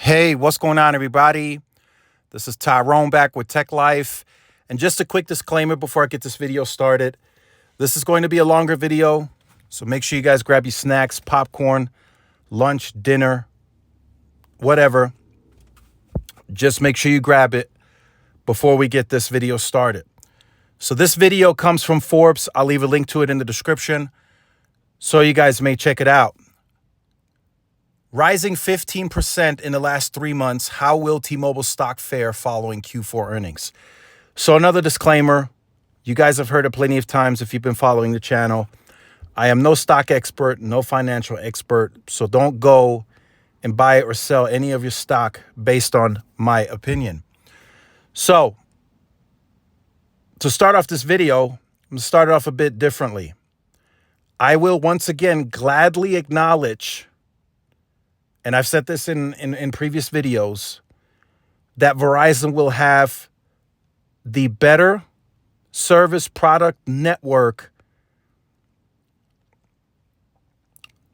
Hey, what's going on, everybody? This is Tyrone back with Tech Life. And just a quick disclaimer before I get this video started. This is going to be a longer video, so make sure you guys grab your snacks, popcorn, lunch, dinner, whatever. Just make sure you grab it before we get this video started. So this video comes from Forbes. I'll leave a link to it in the description so you guys may check it out. Rising 15% in the last 3 months, how will T-Mobile stock fare following Q4 earnings? So another disclaimer, you guys have heard it plenty of times if you've been following the channel. I am no stock expert, no financial expert, so don't go and buy or sell any of your stock based on my opinion. So to start off this video, I'm going to start it off a bit differently. I will once again gladly acknowledge, and I've said this in previous videos, that Verizon will have the better service product network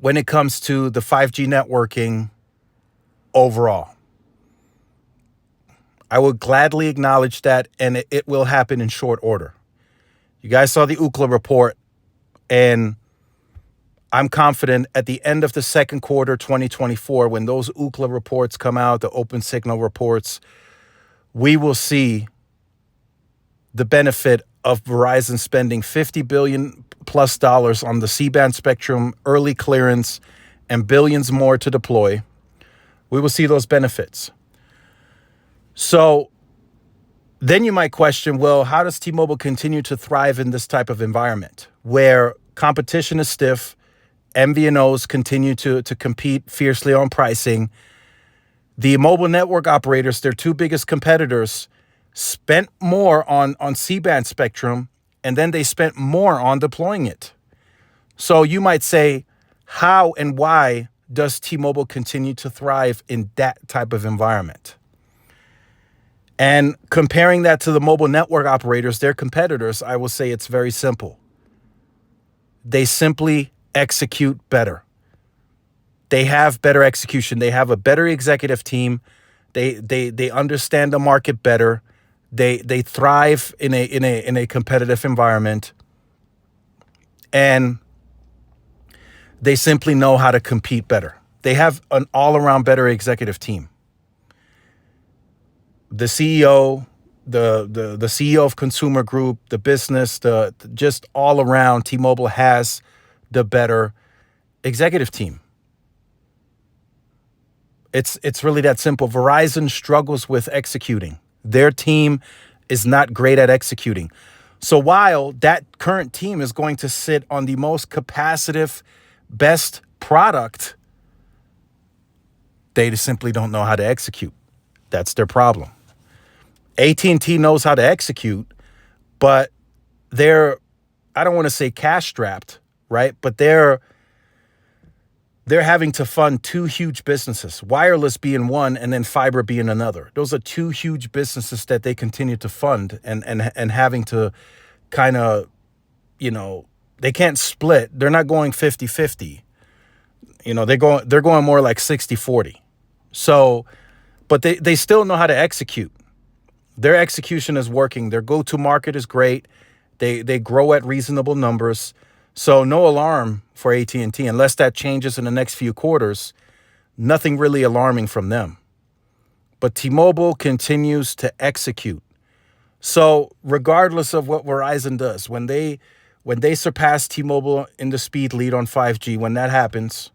when it comes to the 5G networking overall. I will gladly acknowledge that, and it will happen in short order. You guys saw the Ookla report, and I'm confident at the end of the second quarter 2024, when those Ookla reports come out, the OpenSignal reports, we will see the benefit of Verizon spending $50 billion plus on the C-band spectrum, early clearance, and billions more to deploy. We will see those benefits. So then you might question, well, how does T-Mobile continue to thrive in this type of environment where competition is stiff, MVNOs continue to compete fiercely on pricing? The mobile network operators, their two biggest competitors, spent more on C-band spectrum, and then they spent more on deploying it. So you might say, how and why does T-Mobile continue to thrive in that type of environment? And comparing that to the mobile network operators, their competitors, I will say it's very simple. They simply execute better. They have better execution. They have a better executive team. They understand the market better. They thrive in a competitive environment, and they simply know how to compete better. They have an all-around better executive team. The CEO, the CEO of Consumer Group, the business, just all around, T-Mobile has the better executive team. It's really that simple. Verizon struggles with executing. Their team is not great at executing. So while that current team is going to sit on the most capacitive, best product, they simply don't know how to execute. That's their problem. AT&T knows how to execute, but they're, I don't want to say cash strapped, right? But they're having to fund two huge businesses, wireless being one and then fiber being another. Those are two huge businesses that they continue to fund and having to kind of, they can't split. They're not going 50-50. They're going more like 60-40. So, but they still know how to execute. Their execution is working. Their go-to market is great. They grow at reasonable numbers. So no alarm for AT&T unless that changes in the next few quarters. Nothing really alarming from them. But T-Mobile continues to execute. So regardless of what Verizon does, when they surpass T-Mobile in the speed lead on 5G, when that happens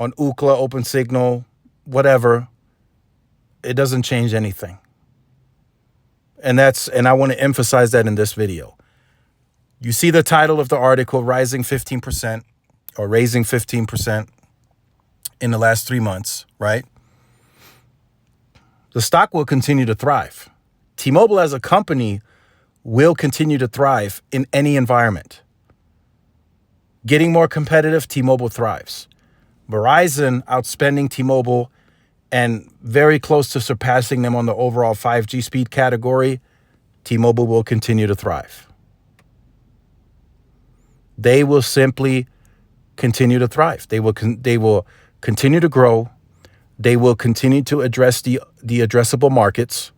on Ookla, OpenSignal, whatever, it doesn't change anything. And I want to emphasize that in this video. You see the title of the article, Rising 15% or Raising 15% in the last 3 months, right? The stock will continue to thrive. T-Mobile as a company will continue to thrive in any environment. Getting more competitive, T-Mobile thrives. Verizon outspending T-Mobile and very close to surpassing them on the overall 5G speed category, T-Mobile will continue to thrive. They will simply continue to thrive. They will continue to grow. They will continue to address the addressable markets.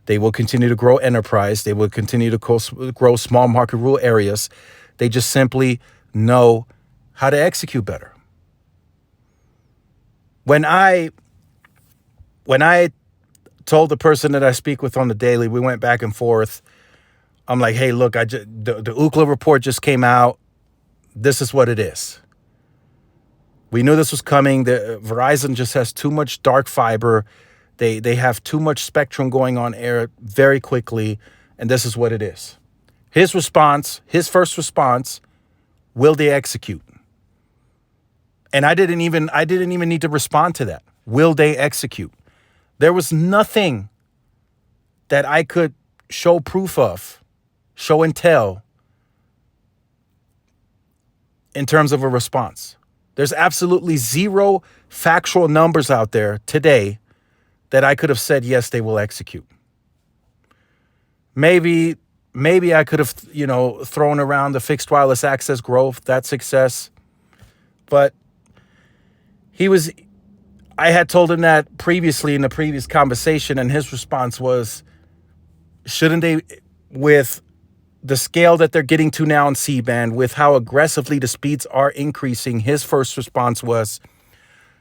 They will continue to grow enterprise. They will continue to grow small market rural areas. They just simply know how to execute better. When I told the person that I speak with on the daily, we went back and forth. I'm like, hey, look, the Ookla report just came out. This is what it is. We knew this was coming. Verizon just has too much dark fiber. They have too much spectrum going on air very quickly, and this is what it is. His first response, will they execute? And I didn't even need to respond to that. Will they execute? There was nothing that I could show proof of, show and tell in terms of a response. There's absolutely zero factual numbers out there today that I could have said, yes, they will execute. Maybe I could have, thrown around the fixed wireless access growth, that success. But I had told him that previously in the previous conversation, and his response was, shouldn't they, with the scale that they're getting to now in C-band, with how aggressively the speeds are increasing, his first response was,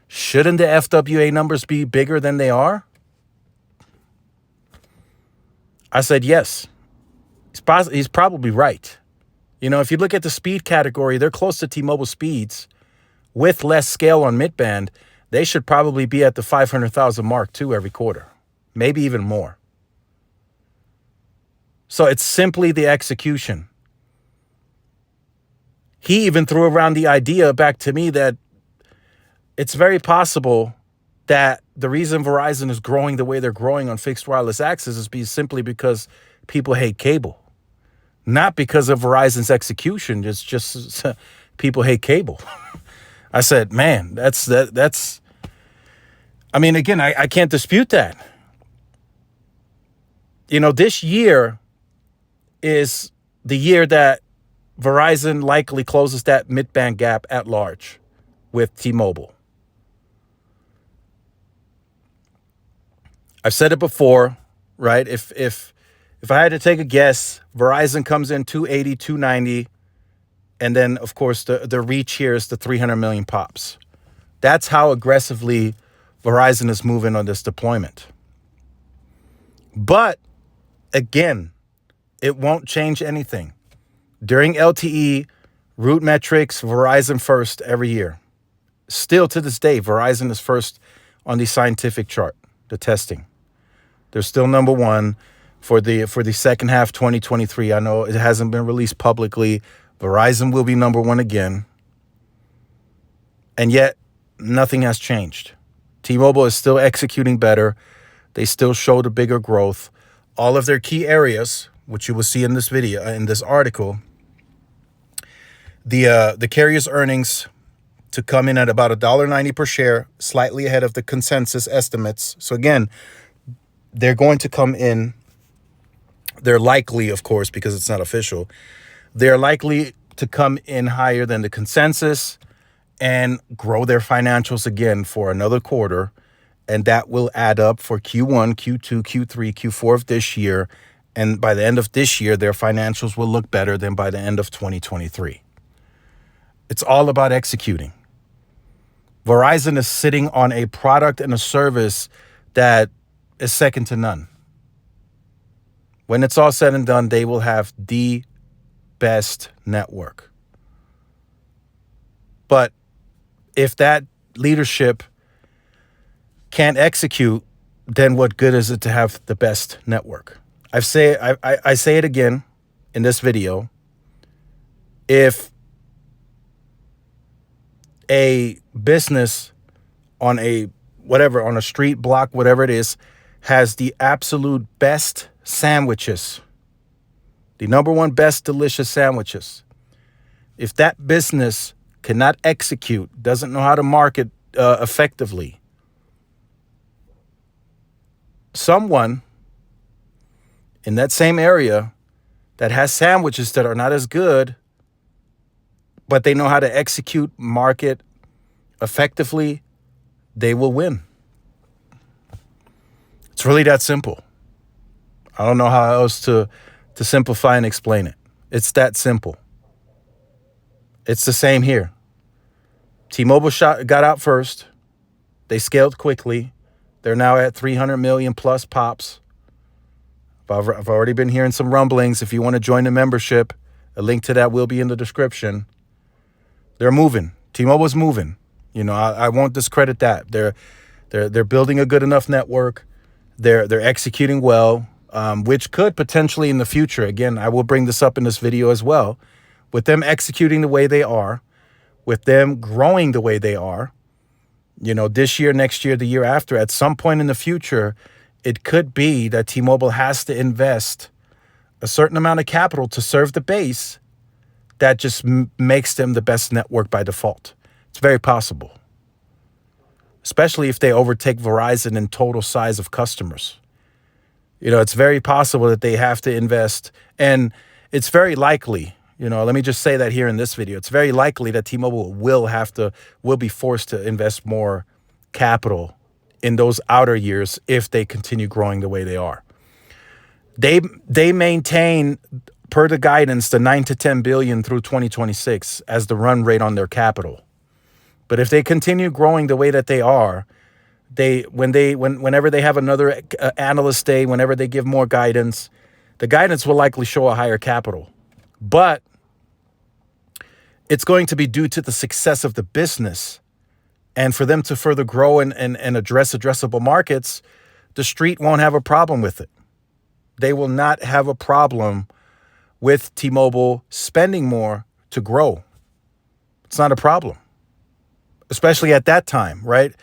shouldn't the FWA numbers be bigger than they are? I said, yes. He's probably right. If you look at the speed category, they're close to T-Mobile speeds with less scale on mid-band. They should probably be at the 500,000 mark too every quarter, maybe even more. So it's simply the execution. He even threw around the idea back to me that it's very possible that the reason Verizon is growing the way they're growing on fixed wireless access is simply because people hate cable. Not because of Verizon's execution, it's just people hate cable. I said, man, that's again, I can't dispute that. This year is the year that Verizon likely closes that mid-band gap at large with T-Mobile. I've said it before, right? If I had to take a guess, Verizon comes in 280, 290, and then, of course, the reach here is the 300 million pops. That's how aggressively Verizon is moving on this deployment. But, again, it won't change anything. During LTE, root metrics, Verizon first every year. Still to this day, Verizon is first on the scientific chart, the testing. They're still number one for the second half 2023. I know it hasn't been released publicly. Verizon will be number one again. And yet, nothing has changed. T-Mobile is still executing better. They still show the bigger growth. All of their key areas, which you will see in this video, in this article, the carrier's earnings to come in at about $1.90 per share, slightly ahead of the consensus estimates. So again, they're going to come in. They're likely, of course, because it's not official, they're likely to come in higher than the consensus and grow their financials again for another quarter. And that will add up for Q1, Q2, Q3, Q4 of this year. And by the end of this year, their financials will look better than by the end of 2023. It's all about executing. Verizon is sitting on a product and a service that is second to none. When it's all said and done, they will have the best network. But if that leadership can't execute, then what good is it to have the best network? I say it again in this video. If a business on a street block, whatever it is, has the absolute best sandwiches, the number one best delicious sandwiches, if that business cannot execute, doesn't know how to market effectively, someone in that same area that has sandwiches that are not as good, but they know how to execute, market effectively, they will win. It's really that simple. I don't know how else to simplify and explain it. It's that simple. It's the same here. T-Mobile got out first. They scaled quickly. They're now at 300 million plus pops. I've already been hearing some rumblings. If you want to join the membership, a link to that will be in the description. They're moving. T-Mobile's moving. You know, I won't discredit that. They're building a good enough network. They're executing well, which could potentially in the future, again, I will bring this up in this video as well, with them executing the way they are, with them growing the way they are, you know, this year, next year, the year after, at some point in the future, it could be that T-Mobile has to invest a certain amount of capital to serve the base that just makes them the best network by default. It's very possible, especially if they overtake Verizon in total size of customers. You know, it's very possible that they have to invest, and it's very likely, you know, let me just say that here in this video, it's very likely that T-Mobile will be forced to invest more capital in those outer years if they continue growing the way they are. They maintain, per the guidance, the 9 to 10 billion through 2026 as the run rate on their capital. But if they continue growing the way that they are, whenever they have another analyst day, whenever they give more guidance, the guidance will likely show a higher capital. But it's going to be due to the success of the business. And for them to further grow and address addressable markets, the street won't have a problem with it. They will not have a problem with T-Mobile spending more to grow. It's not a problem, especially at that time, right?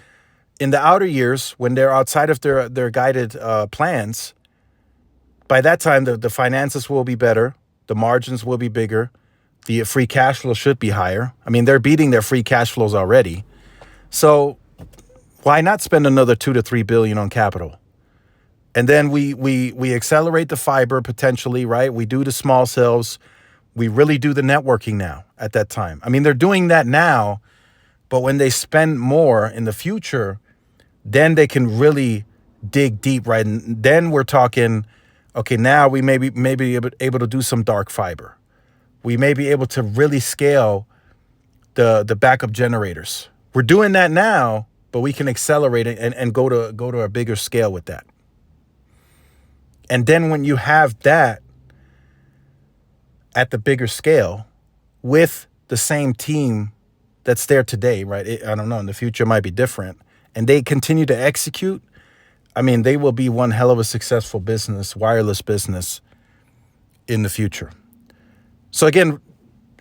In the outer years, when they're outside of their guided plans, by that time, the finances will be better. The margins will be bigger. The free cash flow should be higher. I mean, they're beating their free cash flows already. So why not spend another 2 to 3 billion on capital? And then we accelerate the fiber potentially, right? We do the small cells. We really do the networking now at that time. I mean, they're doing that now, but when they spend more in the future, then they can really dig deep, right? And then we're talking, okay, now we may be able to do some dark fiber. We may be able to really scale the backup generators. We're doing that now, but we can accelerate it and go to a bigger scale with that. And then when you have that at the bigger scale with the same team that's there today, right? I don't know, in the future it might be different. And they continue to execute. I mean, they will be one hell of a successful business, wireless business in the future. So again,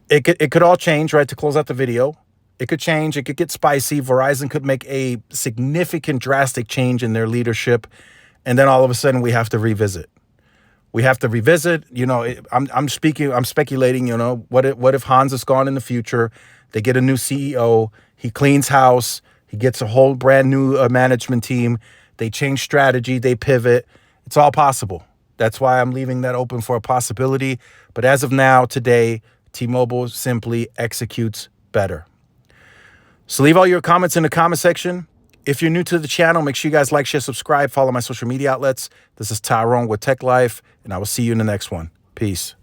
it could all change, right? To close out the video, it could change. It could get spicy. Verizon could make a significant, drastic change in their leadership. And then all of a sudden we have to revisit. We have to revisit, you know, I'm speculating, you know, what if Hans is gone in the future? They get a new CEO. He cleans house. He gets a whole brand new management team. They change strategy. They pivot. It's all possible. That's why I'm leaving that open for a possibility. But as of now, today, T-Mobile simply executes better. So leave all your comments in the comment section. If you're new to the channel, make sure you guys like, share, subscribe, follow my social media outlets. This is Tyrone with Tech Life, and I will see you in the next one. Peace.